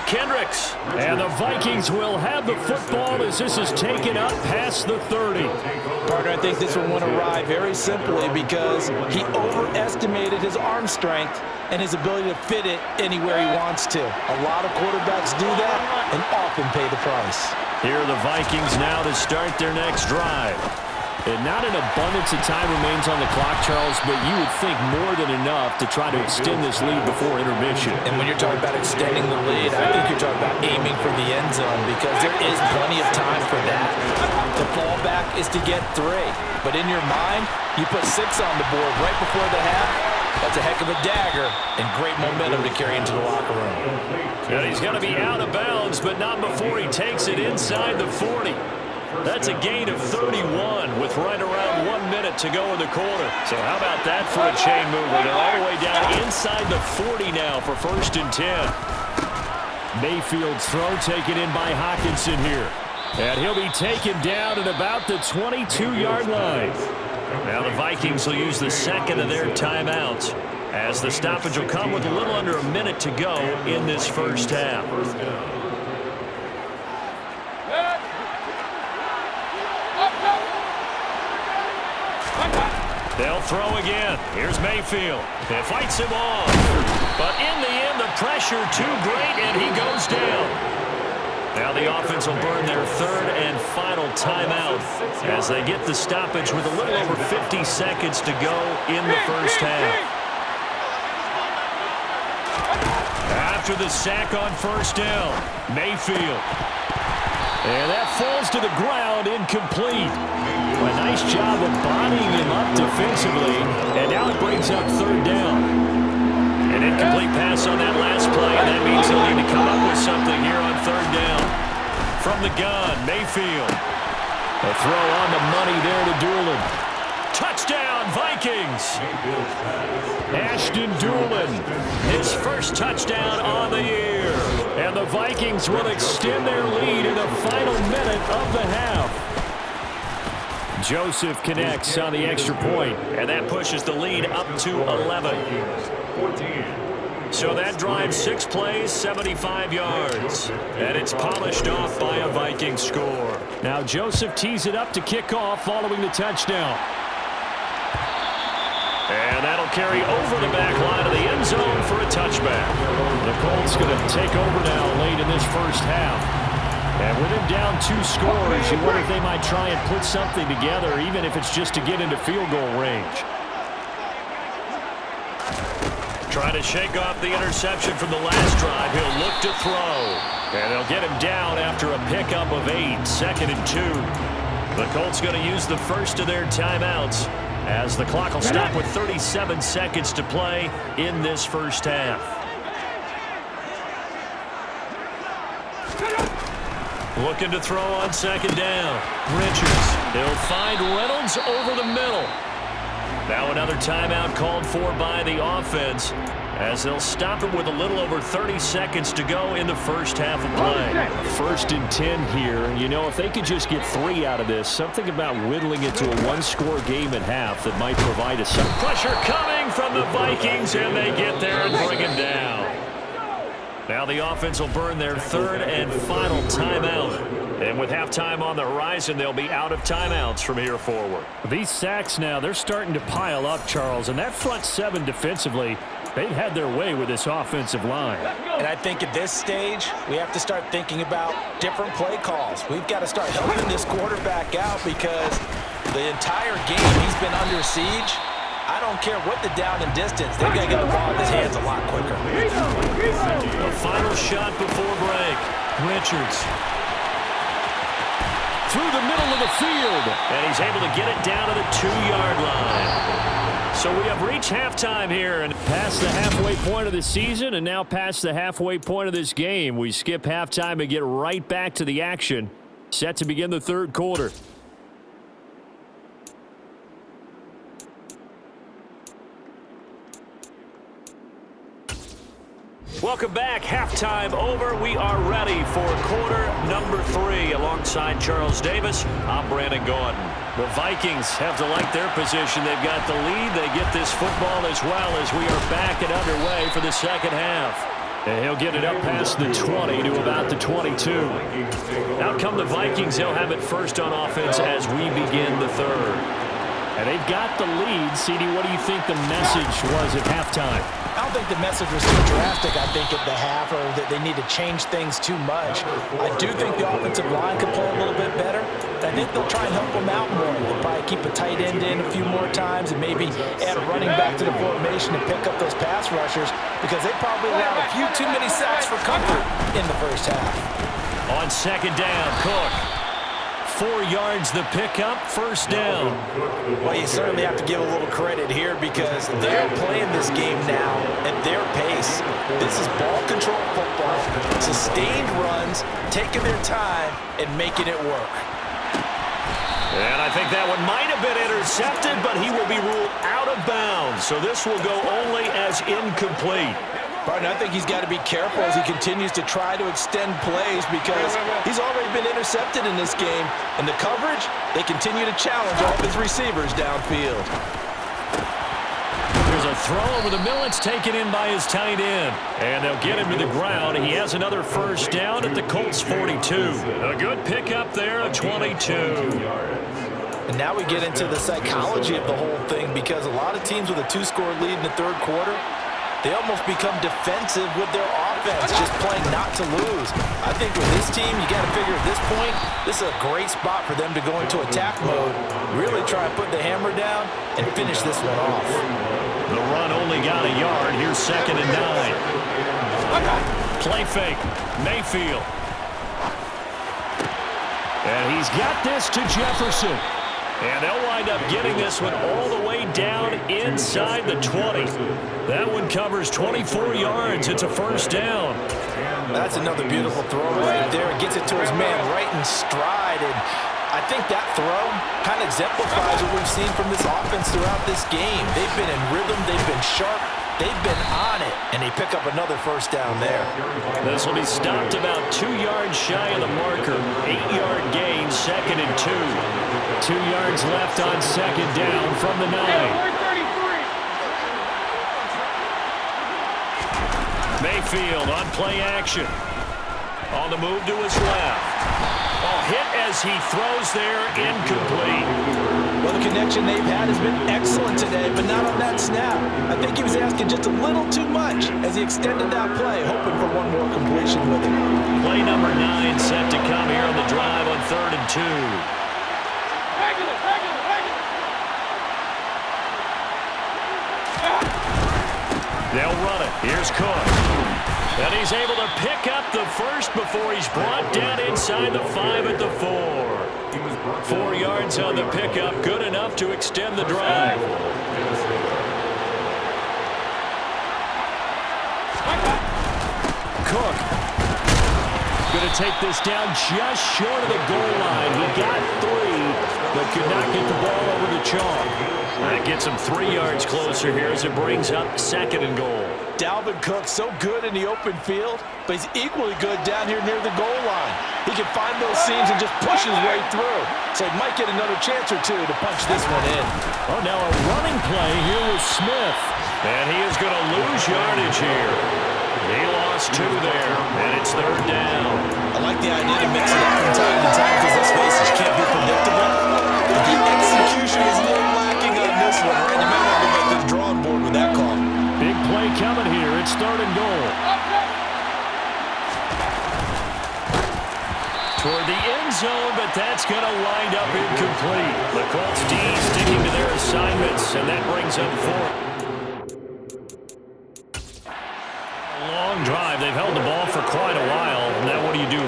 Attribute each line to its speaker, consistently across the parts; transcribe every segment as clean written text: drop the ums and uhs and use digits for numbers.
Speaker 1: quarterback Kendricks. And the Vikings will have the football as this is taken up past the 30.
Speaker 2: Partner, I think this one went awry very simply because he overestimated his arm strength and his ability to fit it anywhere he wants to. A lot of quarterbacks do that and often pay the price.
Speaker 1: Here are the Vikings now to start their next drive. And not an abundance of time remains on the clock, Charles, but you would think more than enough to try to extend this lead before intermission.
Speaker 2: And when you're talking about extending the lead, I think you're talking about aiming for the end zone because there is plenty of time for that. The fallback is to get 3. But in your mind, you put 6 on the board right before the half. That's a heck of a dagger and great momentum to carry into the locker room.
Speaker 1: And he's going to be out of bounds, but not before he takes it inside the 40. That's a gain of 31 with right around 1 minute to go in the quarter. So how about that for a chain mover? They're all the way down inside the 40 now for 1st and 10. Mayfield's throw taken in by Hockenson here. And he'll be taken down at about the 22-yard line. Now the Vikings will use the second of their timeouts as the stoppage will come with a little under a minute to go in this first half. They'll throw again. Here's Mayfield. It fights him off. But in the end, the pressure too great, and he goes down. Now the offense will burn their 3rd and final timeout as they get the stoppage with a little over 50 seconds to go in the first half. After the sack on 1st down, Mayfield. And that falls to the ground, incomplete. A nice job of bodying him up defensively, and now it brings up 3rd down. An incomplete pass on that last play, and that means they'll need to come up with something here on 3rd down. From the gun, Mayfield. A throw on the money there to Doolin. Touchdown, Vikings! Ashton Doolin, his first touchdown on the year. And the Vikings will extend their lead in the final minute of the half. Joseph connects on the extra point, and that pushes the lead up to 11. So that drives 6 plays, 75 yards. And it's polished off by a Viking score. Now Joseph tees it up to kick off following the touchdown. And that'll carry over the back line of the end zone for a touchback. The Colts going to take over now late in this first half. And with him down 2 scores, you wonder if they might try and put something together, even if it's just to get into field goal range. Trying to shake off the interception from the last drive. He'll look to throw. And they'll get him down after a pickup of 8, 2nd and 2. The Colts going to use the first of their timeouts as the clock will stop with 37 seconds to play in this first half. Looking to throw on 2nd down. Richards. He'll find Reynolds over the middle. Now another timeout called for by the offense as they'll stop it with a little over 30 seconds to go in the first half of play. 1st and 10 here. You know, if they could just get 3 out of this, something about whittling it to a 1-score game at half that might provide us some pressure coming from the Vikings, and they get there and bring him down. Now the offense will burn their 3rd and final timeout. And with halftime on the horizon, they'll be out of timeouts from here forward. These sacks now, they're starting to pile up, Charles. And that front 7 defensively, they've had their way with this offensive line.
Speaker 2: And I think at this stage, we have to start thinking about different play calls. We've got to start helping this quarterback out because the entire game he's been under siege. I don't care what the down and distance. They've got to get the ball in his hands a lot quicker.
Speaker 1: A final shot before break. Richards. Through the middle of the field. And he's able to get it down to the 2-yard line. So we have reached halftime here and past the halfway point of the season and now past the halfway point of this game. We skip halftime and get right back to the action. Set to begin the 3rd quarter. Welcome back. Halftime over. We are ready for quarter number 3. Alongside Charles Davis, I'm Brandon Gordon. The Vikings have to like their position. They've got the lead. They get this football as well as we are back and underway for the second half. And he'll get it up past the 20 to about the 22. Out come the Vikings. They'll have it first on offense as we begin the third. And they've got the lead. CD, what do you think the message was at halftime?
Speaker 2: I don't think the message was too drastic, I think, at the half, or that they need to change things too much. I do think the offensive line could play a little bit better. I think they'll try and help them out more. They'll probably keep a tight end in a few more times and maybe add a running back to the formation and pick up those pass rushers, because they probably allowed a few too many sacks for comfort in the first half.
Speaker 1: On second down, Cook. 4 yards the pickup, first down.
Speaker 2: Well, you certainly have to give a little credit here because they're playing this game now at their pace. This is ball control football, sustained runs, taking their time, and making it work.
Speaker 1: And I think that one might have been intercepted, but he will be ruled out of bounds. So this will go only as incomplete.
Speaker 2: Partner, I think he's got to be careful as he continues to try to extend plays because he's already been intercepted in this game. And the coverage, they continue to challenge all of his receivers downfield.
Speaker 1: There's a throw over the middle. It's taken in by his tight end. And they'll get him to the ground. He has another first down at the Colts 42. A good pickup there, a 22.
Speaker 2: And now we get into the psychology of the whole thing because a lot of teams with a 2-score lead in the third quarter, they almost become defensive with their offense, just playing not to lose. I think with this team, you got to figure at this point, this is a great spot for them to go into attack mode, really try and put the hammer down and finish this one off.
Speaker 1: The run only got a yard. Here's second and 9. Play fake. Mayfield. And he's got this to Jefferson. And they'll wind up getting this one all the way down inside the 20. That one covers 24 yards. It's a first down.
Speaker 2: That's another beautiful throw right there. It gets it to his man right in stride. And I think that throw kind of exemplifies what we've seen from this offense throughout this game. They've been in rhythm. They've been sharp. They've been on it, and they pick up another first down there.
Speaker 1: This will be stopped about 2 yards shy of the marker. 8-yard gain, second and 2. 2 yards left on second down from the 9. Mayfield on play action. On the move to his left. Hit as he throws there, incomplete.
Speaker 2: Well, the connection they've had has been excellent today, but not on that snap. I think he was asking just a little too much as he extended that play, hoping for one more completion with it.
Speaker 1: Play number 9 set to come here on the drive on 3rd and 2. They'll run it. Here's Cook. And he's able to pick up the first before he's brought down inside the 5 at the 4. 4 yards on the pickup, good enough to extend the drive. Cook going to take this down just short of the goal line. He got 3, but could not get the ball over the chalk. That gets him 3 yards closer here as it brings up second and goal.
Speaker 2: Dalvin Cook so good in the open field, but he's equally good down here near the goal line. He can find those seams and just push his way through. So he might get another chance or two to punch this one in.
Speaker 1: Oh, now a running play here with Smith. And he is going to lose yardage here. He lost 2 there, and it's 3rd down.
Speaker 2: I like the idea to mix it up from time to time because let's face it, you can't be predictable. But the execution is a little lacking on this one, right? You might want to go back to the drawing board with that call.
Speaker 1: Big play coming here. It's 3rd and goal. Toward the end zone, but that's going to wind up incomplete. The Colts D sticking to their assignments, and that brings up 4th. Long drive. They've held the ball for quite a while. Now what do you do?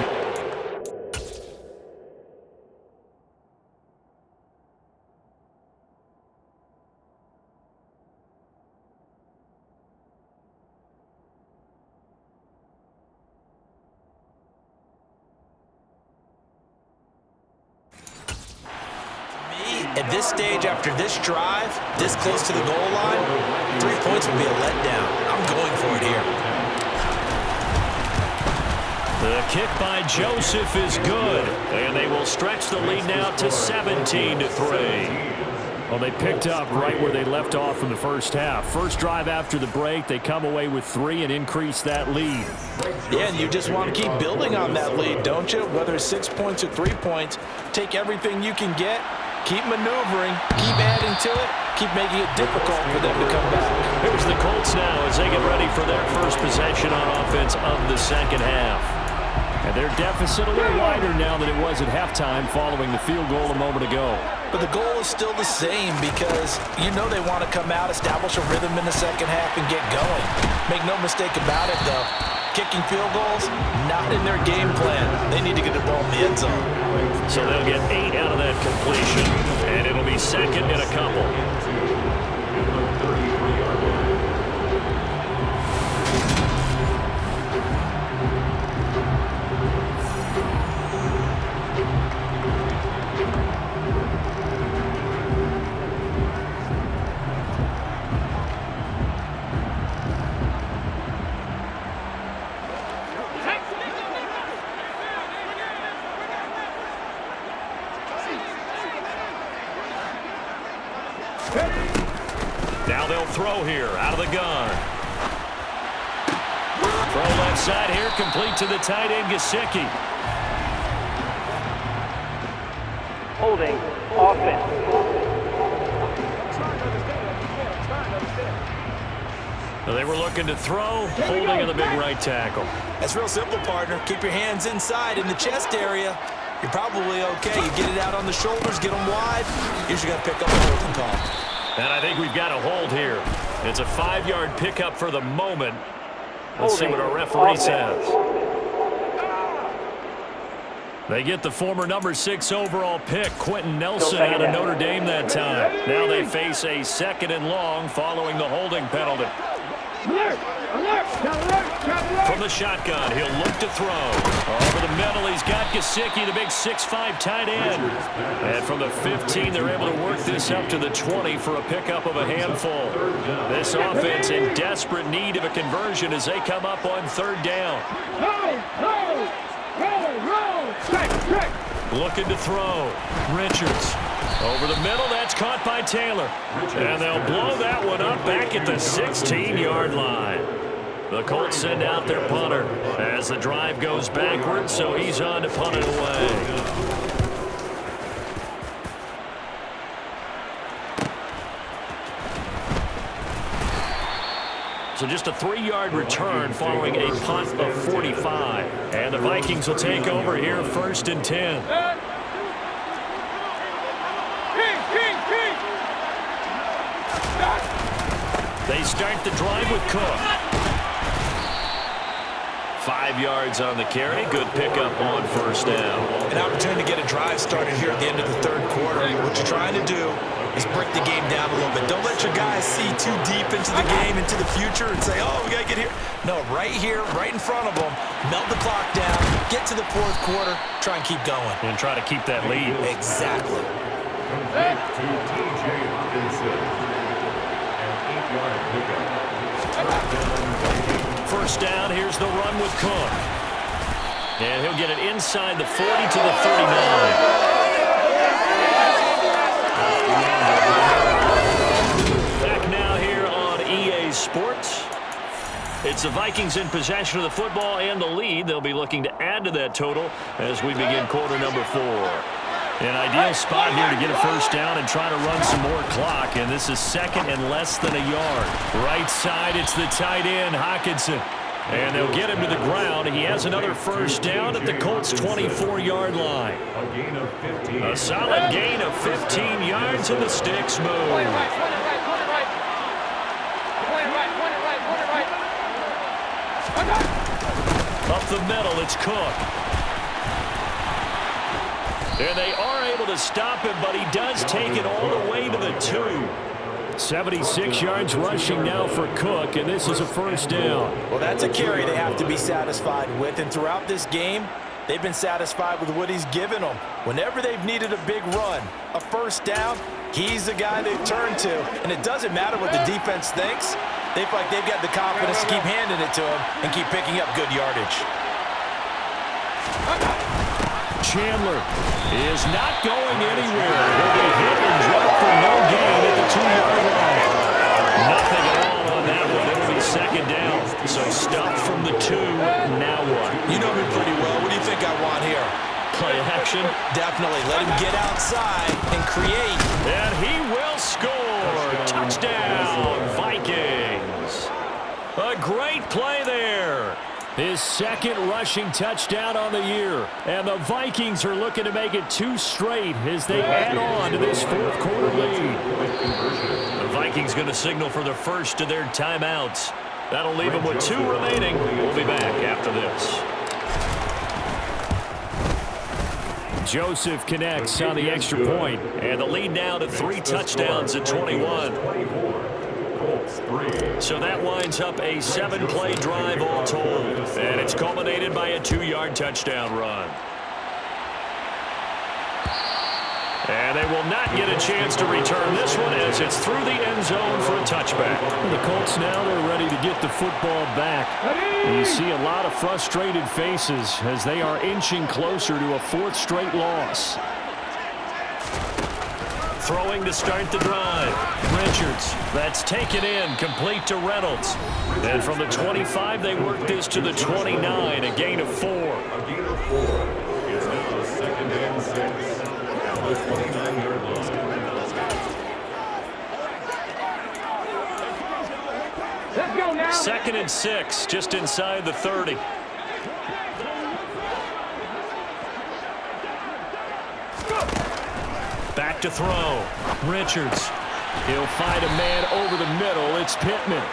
Speaker 2: At this stage, after this drive, this close to the goal line, 3 points would be a letdown. I'm going for it here.
Speaker 1: The kick by Joseph is good, and they will stretch the lead now to 17-3. Well, they picked up right where they left off in the first half. First drive after the break, they come away with 3 and increase that lead.
Speaker 2: Yeah, and you just want to keep building on that lead, don't you? Whether it's 6 points or 3 points, take everything you can get, keep maneuvering, keep adding to it, keep making it difficult for them to come back.
Speaker 1: Here's the Colts now as they get ready for their first possession on offense of the second half. And their deficit a little wider now than it was at halftime following the field goal a moment ago.
Speaker 2: But the goal is still the same because you know they want to come out, establish a rhythm in the second half, and get going. Make no mistake about it, though. Kicking field goals, not in their game plan. They need to get the ball in the end zone.
Speaker 1: So they'll get 8 out of that completion, and it'll be second and a couple. Now they'll throw here out of the gun. Throw left side here, complete to the tight end, Gesicki.
Speaker 3: Holding offense.
Speaker 1: They were looking to throw, holding in the big right tackle.
Speaker 2: That's real simple, partner. Keep your hands inside in the chest area. You're probably okay. You get it out on the shoulders, get them wide. Usually got to pick up a holding call.
Speaker 1: And I think we've got a hold here. It's a 5-yard pickup for the moment. Let's see what our referee says. They get the former number 6 overall pick, Quentin Nelson, out of Notre Dame that time. Now they face a 2nd and long following the holding penalty. From the shotgun, he'll look to throw. Over the middle, he's got Gesicki, the big 6'5" tight end. And from the 15, they're able to work this up to the 20 for a pickup of a handful. This offense in desperate need of a conversion as they come up on 3rd down. Looking to throw. Richards. Over the middle, that's caught by Taylor. And they'll blow that one up back at the 16-yard line. The Colts send out their punter as the drive goes backwards, so he's on to punt it away. So just a 3-yard return following a punt of 45. And the Vikings will take over here 1st and 10. They start the drive with Cook. 5 yards on the carry. Good pickup on 1st down.
Speaker 2: An opportunity to get a drive started here at the end of the 3rd quarter. What you're trying to do is break the game down a little bit. Don't let your guys see too deep into the game, into the future, and say, oh, we got to get here. No, right here, right in front of them, melt the clock down, get to the 4th quarter, try and keep going.
Speaker 1: And try to keep that lead.
Speaker 2: Exactly.
Speaker 4: Back to T.J. Hawkinson.
Speaker 1: 1st down, here's the run with Cook. And he'll get it inside the 40 to the 39. Back now here on EA Sports. It's the Vikings in possession of the football and the lead. They'll be looking to add to that total as we begin quarter number 4. An ideal spot here to get a 1st down and try to run some more clock. And this is 2nd and less than a yard. Right side, it's the tight end, Hawkinson. And they'll get him to the ground. He has another 1st down at the Colts' 24-yard line. A solid gain of 15 yards, and the sticks move. Up the middle, it's Cook. And they are able to stop him, but he does take it all the way to the 2. 76 yards rushing now for Cook, and this is a 1st down.
Speaker 2: Well, that's a carry they have to be satisfied with, and throughout this game, they've been satisfied with what he's given them. Whenever they've needed a big run, a 1st down, he's the guy they've turned to, and it doesn't matter what the defense thinks. They feel like they've got the confidence to keep handing it to him and keep picking up good yardage.
Speaker 1: Chandler is not going anywhere. He'll be hit and dropped for no gain at the 2-yard line. Nothing at all on that one. It'll be second down. So stopped from the 2. Now what?
Speaker 2: You know me pretty well. What do you think I want here?
Speaker 1: Play action.
Speaker 2: Definitely. Let him get outside and create.
Speaker 1: And he will score. Touchdown, Vikings. A great play there. His second rushing touchdown on the year. And the Vikings are looking to make it 2 straight as they add on to this fourth quarter lead. The Vikings going to signal for the first of their timeouts. That'll leave them with 2 remaining. We'll be back after this. Joseph connects on the extra point, and the lead now to 3 touchdowns at 21. So that winds up a 7-play drive all told, and it's culminated by a 2-yard touchdown run. And they will not get a chance to return this one as it's through the end zone for a touchback. The Colts now, they're ready to get the football back. You see a lot of frustrated faces as they are inching closer to a 4th straight loss. Throwing to start the drive. Richards, that's taken in, complete to Reynolds. And from the 25, they work this to the 29, a gain of 4.
Speaker 4: A gain of 4 is now 2nd and 6. The 29-yard line.
Speaker 1: 2nd and 6, just inside the 30. Back to throw. Richards. He'll find a man over the middle. It's Pittman.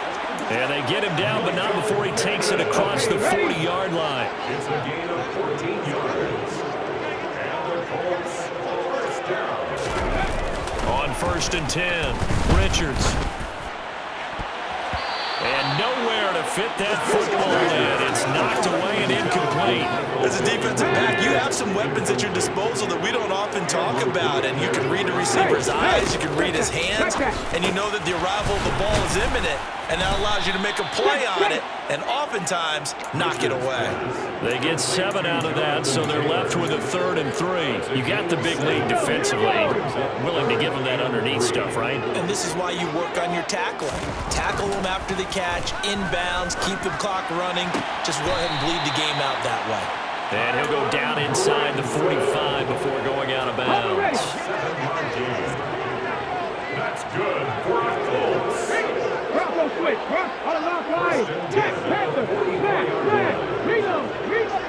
Speaker 1: And they get him down, but not before he takes it across the 40-yard line.
Speaker 4: It's a gain of 14 yards. And the Colts first down.
Speaker 1: On 1st and 10, Richards. And nowhere to fit that football in. It's knocked away and incomplete.
Speaker 2: As a defensive back, you have some weapons at your disposal that we don't often talk about. And you can read the receiver's eyes, you can read his hands, and you know that the arrival of the ball is imminent. And that allows you to make a play on it and oftentimes knock it away.
Speaker 1: They get 7 out of that, so they're left with a 3rd and 3. You got the big lead defensively. Willing to give them that underneath stuff, right?
Speaker 2: And this is why you work on your tackling. Tackle them after the catch, inbounds, keep the clock running. Just go ahead and bleed the game out that way.
Speaker 1: And he'll go down inside the 45 before going out of bounds.
Speaker 4: That's good for the Colts.
Speaker 5: Switch, on a lock line. Check, Panther, flag, reload,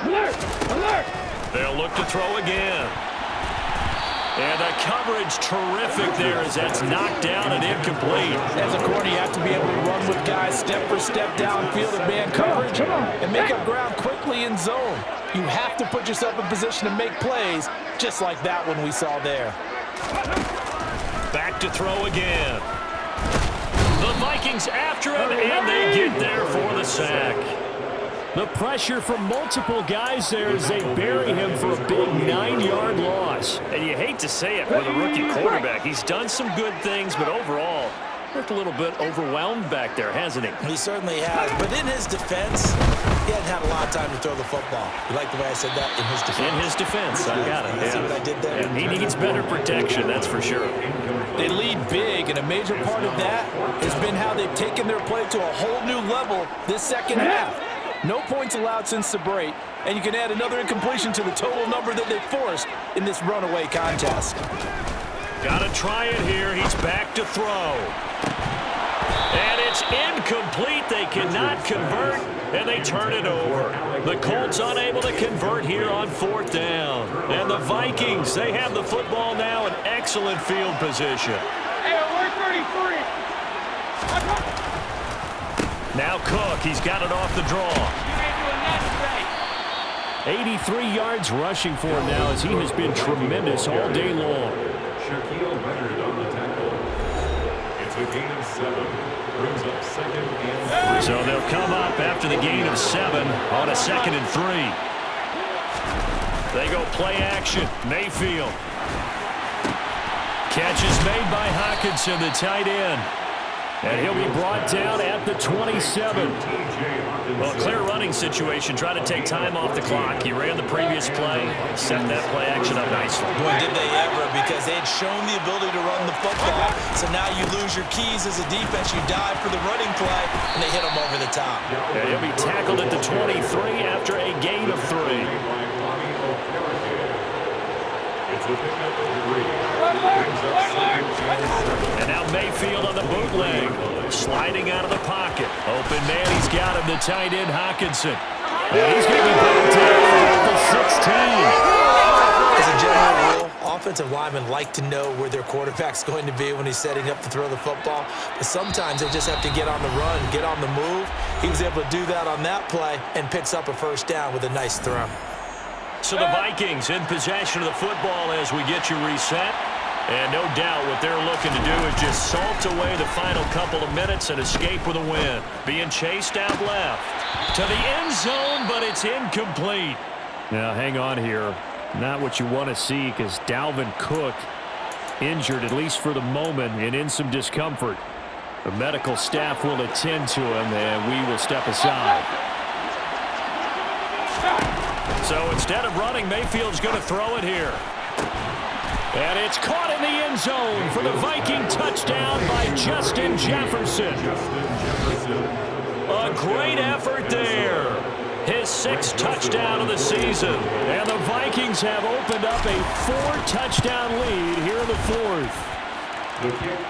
Speaker 5: alert, alert.
Speaker 1: They'll look to throw again. And the coverage terrific there as that's knocked down and incomplete.
Speaker 2: As a corner, you have to be able to run with guys step for step downfield and man coverage and make up ground quickly in zone. You have to put yourself in position to make plays, just like that one we saw there.
Speaker 1: Back to throw again. The Vikings after him, and they get there for the sack. The pressure from multiple guys there as they bury him for a big 9-yard loss. And you hate to say it with a rookie quarterback. He's done some good things, but overall, looked a little bit overwhelmed back there, hasn't he?
Speaker 2: He certainly has. But in his defense, he hadn't had a lot of time to throw the football. You like the way I said that? In his defense.
Speaker 1: In his defense, I got it.
Speaker 2: See what I did there?
Speaker 1: And he needs better protection, that's for sure.
Speaker 2: They lead big, and a major part of that has been how they've taken their play to a whole new level this second half. No points allowed since the break, and you can add another incompletion to the total number that they forced in this runaway contest.
Speaker 1: Got to try it here. He's back to throw. And it's incomplete. They cannot convert, and they turn it over. The Colts unable to convert here on 4th down. And the Vikings, they have the football now in excellent field position.
Speaker 5: Hey, we're 33.
Speaker 1: Now Cook, he's got it off the draw. 83 yards rushing for him now as he has been tremendous all day long.
Speaker 4: Shaquille Leonard on the tackle. It's a gain of 7. Brings up 2nd and 3.
Speaker 1: So they'll come up after the gain of 7 on a 2nd and 3. They go play action. Mayfield. Catch is made by Hawkinson, the tight end. And he'll be brought down at the 27. Well, clear running situation. Try to take time off the clock. He ran the previous play, set that play action up nicely.
Speaker 2: Boy, did they ever, because they had shown the ability to run the football. So now you lose your keys as a defense. You dive for the running play, and they hit him over the top.
Speaker 1: And he'll be tackled at the 23 after a gain of 3.
Speaker 4: It's a pickup of 3.
Speaker 1: And now Mayfield on the bootleg. Sliding out of the pocket. Open man, he's got him, the tight end, Hockenson. And he's going to be brought down at the 16.
Speaker 2: As a general rule, offensive linemen like to know where their quarterback's going to be when he's setting up to throw the football. But sometimes they just have to get on the run, get on the move. He was able to do that on that play and picks up a first down with a nice throw.
Speaker 1: So the Vikings in possession of the football as we get you reset. And no doubt what they're looking to do is just salt away the final couple of minutes and escape with a win. Being chased out left to the end zone, but it's incomplete. Now, hang on here. Not what you want to see, because Dalvin Cook injured, at least for the moment, and in some discomfort. The medical staff will attend to him, and we will step aside. So instead of running, Mayfield's going to throw it here. And it's caught in the end zone for the Viking touchdown by Justin Jefferson. A great effort there. His 6th touchdown of the season. And the Vikings have opened up a 4-touchdown lead here in the 4th.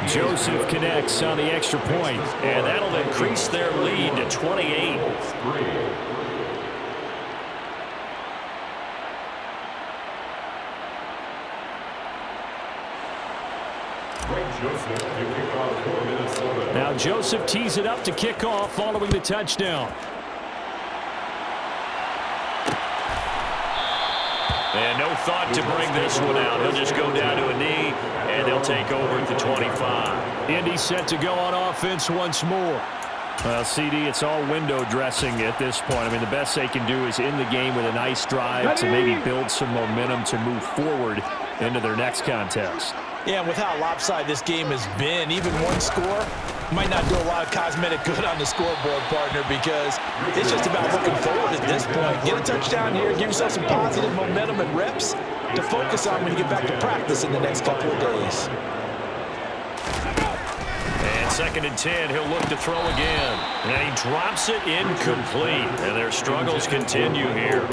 Speaker 1: Joseph connects on the extra point, and that'll increase their lead to 28. Now Joseph tees it up to kick off following the touchdown. And no thought to bring this one out. He'll just go down to a knee, and they'll take over at the 25. Indy set to go on offense once more. Well, CD, it's all window dressing at this point. I mean, the best they can do is end the game with a nice drive to maybe build some momentum to move forward into their next contest.
Speaker 2: Yeah, with how lopsided this game has been, even one score might not do a lot of cosmetic good on the scoreboard, partner, because it's just about looking forward at this point. Get a touchdown here, give yourself some positive momentum and reps to focus on when you get back to practice in the next couple of days.
Speaker 1: And 2nd and 10, he'll look to throw again. And he drops it incomplete. And their struggles continue here.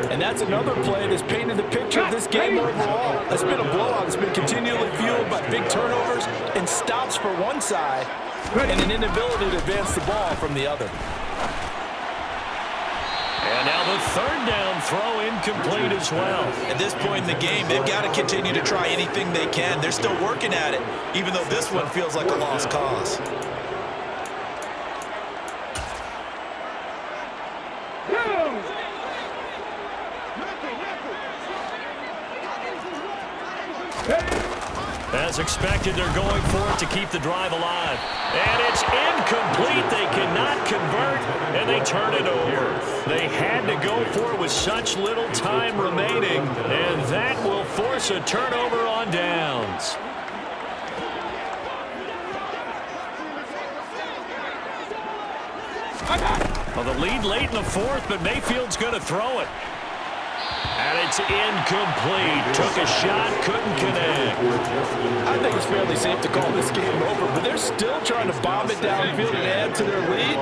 Speaker 2: And that's another play that's painted the picture of this game overall. It's been a blowout. It's been continually fueled by big turnovers and stops for one side and an inability to advance the ball from the other.
Speaker 1: And now the 3rd down throw incomplete as well.
Speaker 2: At this point in the game, they've got to continue to try anything they can. They're still working at it, even though this one feels like a lost cause.
Speaker 1: As expected, they're going for it to keep the drive alive. And it's incomplete. They cannot convert, and they turn it over. They had to go for it with such little time remaining, and that will force a turnover on downs. Well, the lead late in the 4th, but Mayfield's going to throw it. And it's incomplete. Took a shot, couldn't connect.
Speaker 2: I think it's fairly safe to call this game over, but they're still trying to bomb it downfield and add to their lead.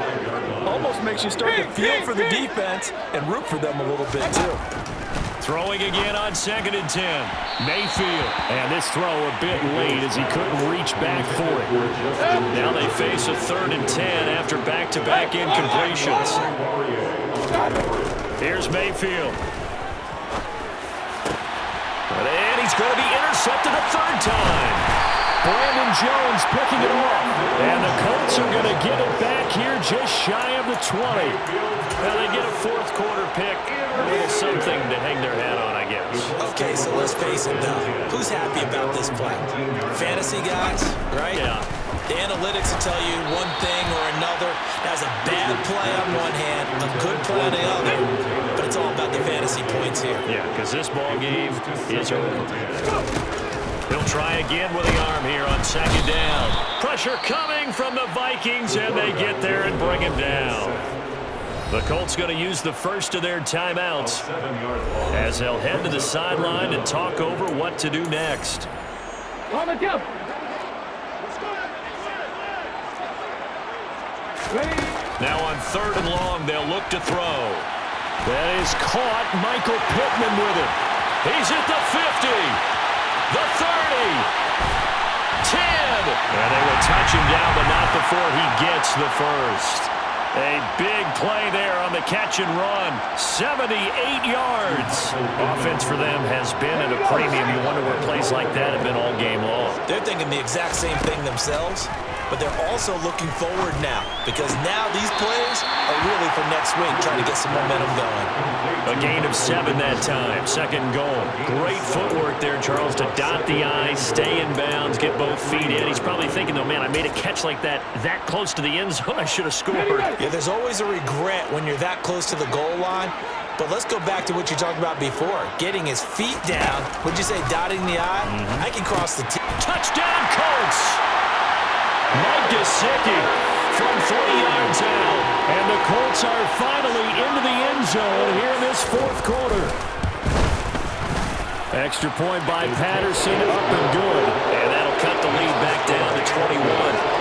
Speaker 2: Almost makes you start to feel for the defense and root for them a little bit, too.
Speaker 1: Throwing again on 2nd and 10. Mayfield. And this throw a bit late as he couldn't reach back for it. Now they face a 3rd and 10 after back-to-back incompletions. Here's Mayfield. And he's going to be intercepted a 3rd time. Brandon Jones picking it off. And the Colts are going to get it back here just shy of the 20. Well, they get a 4th quarter pick. A little something to hang their hat on, I guess.
Speaker 2: Okay, so let's face it, though. Who's happy about this play? Fantasy guys, right?
Speaker 1: Yeah.
Speaker 2: The analytics will tell you one thing or another. That's a bad play on one hand, a good play on the other. But it's all about the fantasy points here.
Speaker 1: Yeah, because this ball game is over. He'll try again with the arm here on second down. Pressure coming from the Vikings, and they get there and bring him down. The Colts going to use the first of their timeouts as they'll head to the sideline and talk over what to do next.
Speaker 5: On the jump.
Speaker 1: Now on 3rd and long, they'll look to throw. That is caught. Michael Pittman with it. He's at the 50, the 30, 10. And they will touch him down, but not before he gets the first. A big play there on the catch and run. 78 yards. Offense for them has been at a premium. You wonder where plays like that have been all game long.
Speaker 2: They're thinking the exact same thing themselves, but they're also looking forward now because now these plays are really for next week, trying to get some momentum going.
Speaker 1: A gain of 7 that time. 2nd and goal. Great footwork there, Charles, to dot the I, stay in bounds, get both feet in. He's probably thinking, though, man, I made a catch like that close to the end zone. I should have scored.
Speaker 2: Yeah, there's always a regret when you're that close to the goal line. But let's go back to what you talked about before. Getting his feet down. Would you say dotting the I? I can cross the T.
Speaker 1: Touchdown, Colts! Mike Gesicki from 3 yards out. And the Colts are finally into the end zone here in this 4th quarter. Extra point by Patterson, up and good. And that'll cut the lead back down to 21.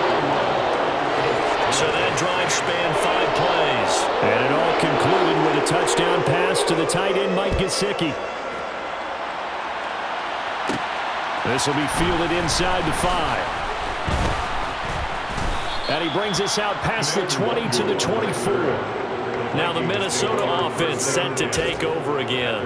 Speaker 1: So that drive spanned 5 plays. And it all concluded with a touchdown pass to the tight end, Mike Gesicki. This will be fielded inside the 5. And he brings us out past the 20 to the 24. Now the Minnesota offense set to take over again.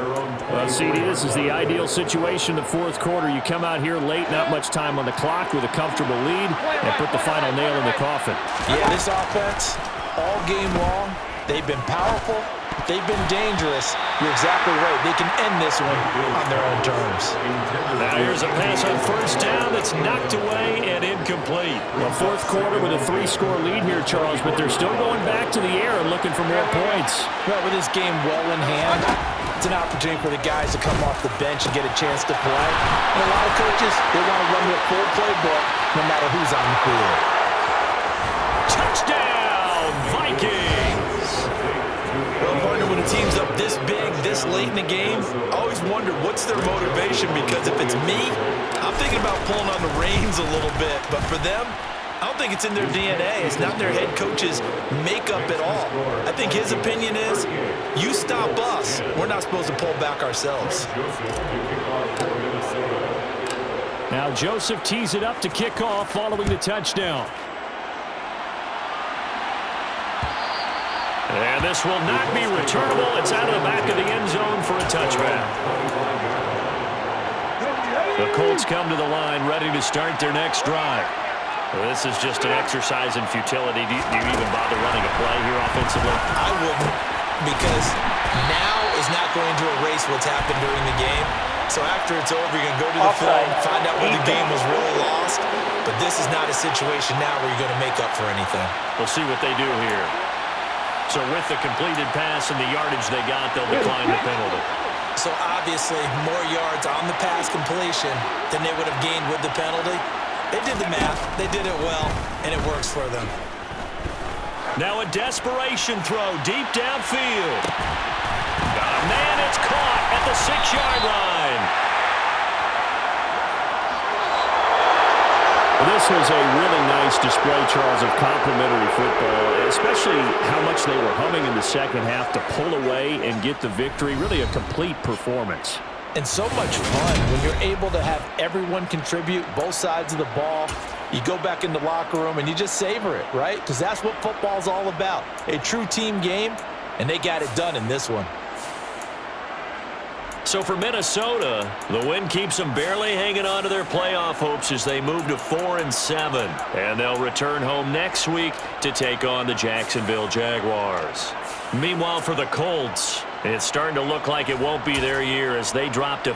Speaker 1: Well, CD, this is the ideal situation in the 4th quarter. You come out here late, not much time on the clock with a comfortable lead, and put the final nail in the coffin.
Speaker 2: Yeah, this offense, all game long, they've been powerful. They've been dangerous. You're exactly right. They can end this one on their own terms.
Speaker 1: Now here's a pass on 1st down that's knocked away and incomplete. Well, 4th quarter with a 3-score lead here, Charles, but they're still going back to the air and looking for more points.
Speaker 2: Well, with this game well in hand, it's an opportunity for the guys to come off the bench and get a chance to play. And a lot of coaches, they want to run their full playbook no matter who's on the field.
Speaker 1: Touchdown, Vikings!
Speaker 2: Well, partner, when a team's up this big, this late in the game, I always wonder what's their motivation, because if it's me, I'm thinking about pulling on the reins a little bit. But for them, I don't think it's in their DNA. It's not their head coach's makeup at all. I think his opinion is, you stop us, we're not supposed to pull back ourselves.
Speaker 1: Now Joseph tees it up to kick off following the touchdown. And this will not be returnable. It's out of the back of the end zone for a touchback. The Colts come to the line ready to start their next drive. Well, this is just an exercise in futility. Do you even bother running a play here offensively?
Speaker 2: I wouldn't, because now is not going to erase what's happened during the game. So after it's over, you're going to go to the film, find out where the game was really lost. But this is not a situation now where you're going to make up for anything.
Speaker 1: We'll see what they do here. So with the completed pass and the yardage they got, they'll decline the penalty.
Speaker 2: So obviously more yards on the pass completion than they would have gained with the penalty. They did the math. They did it well, and it works for them.
Speaker 1: Now a desperation throw deep downfield. Man, it's caught at the 6-yard line. This was a really nice display, Charles, of complimentary football, especially how much they were humming in the second half to pull away and get the victory. Really a complete performance.
Speaker 2: And so much fun when you're able to have everyone contribute, both sides of the ball. You go back in the locker room and you just savor it, right? Because that's what football's all about. A true team game, and they got it done in this one.
Speaker 1: So for Minnesota, the win keeps them barely hanging on to their playoff hopes as they move to 4-7. And they'll return home next week to take on the Jacksonville Jaguars. Meanwhile, for the Colts, it's starting to look like it won't be their year as they drop to